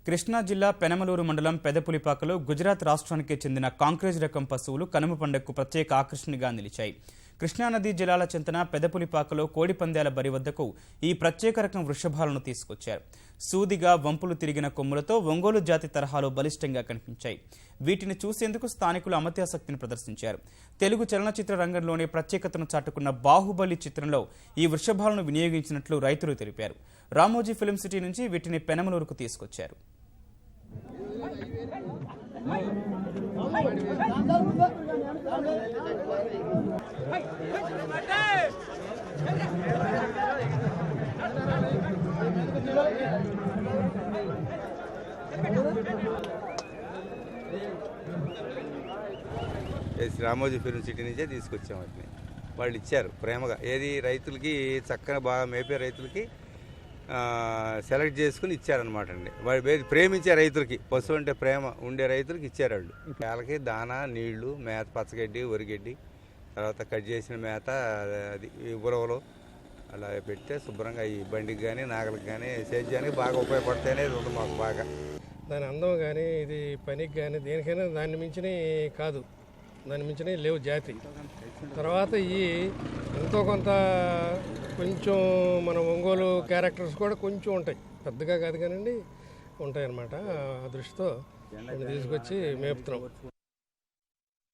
కృష్ణా జిల్లా పెనమలూరు మండలం పెదపులిపాకలో గుజరాత్ రాష్ట్రానికి చెందిన కాంక్రేజ్ రకం పశువులు కనుమ పండుగకు ప్రత్యేక ఆకర్షణగా నిలిచాయి. కృష్ణానదీ జలాల చెంతన పెదపులిపాకలో కోడి పందేల బరి వద్దకు ఈ ప్రత్యేక రకం వృషభాలను తీసుకొచ్చారు. సూదిగా వంపులు తిరిగిన కొమ్ములతో ఒంగోలు జాతి తరహాలో బలిష్టంగా కనిపించాయి. వీటిని చూసేందుకు స్థానికులు అమత్యాసక్తిని ప్రదర్శించారు. తెలుగు చలనచిత్ర రంగంలోనే ప్రత్యేకతను చాటుకున్న బాహుబలి చిత్రంలో ఈ వృషభాలను వినియోగించినట్లు రైతులు తెలిపారు. రామోజీ ఫిల్మ్ సిటీ నుంచి వీటిని పెనమలూరుకు తీసుకొచ్చారు. రామోజీ ఫిల్మ్ సిటీ నుంచే తీసుకొచ్చాం. వాటిని వాళ్ళు ఇచ్చారు ప్రేమగా. ఏది రైతులకి చక్కగా బాగా మేపే రైతులకి సెలెక్ట్ చేసుకుని ఇచ్చారనమాట అండి. వాళ్ళు ప్రేమించే రైతులకి, పశువు అంటే ప్రేమ ఉండే రైతులకి ఇచ్చారు. వాళ్ళు వాళ్ళకి దానా, నీళ్లు, మేత, పచ్చగడ్డి, వరిగడ్డి, తర్వాత కట్ చేసిన మేత, అది ఉరవలు అలా పెడితే శుభ్రంగా ఈ బండికి కానీ నాగలికి కానీ సేద్యానికి బాగా ఉపయోగపడతాయనే ఉంది మాకు బాగా. దాని అందం కానీ ఇది పనికి కానీ దేనికైనా దాన్ని మించినవి కాదు, దాన్ని మించినవి లేవు జాతి. తర్వాత ఈ ఎంతో కొంత కొంచెం మన ఒంగోలు క్యారెక్టర్స్ కూడా కొంచెం ఉంటాయి, పెద్దగా కాదు కానండి ఉంటాయి అన్నమాట. ఆ దృష్టితో తీసుకొచ్చి మేపుతున్నాం.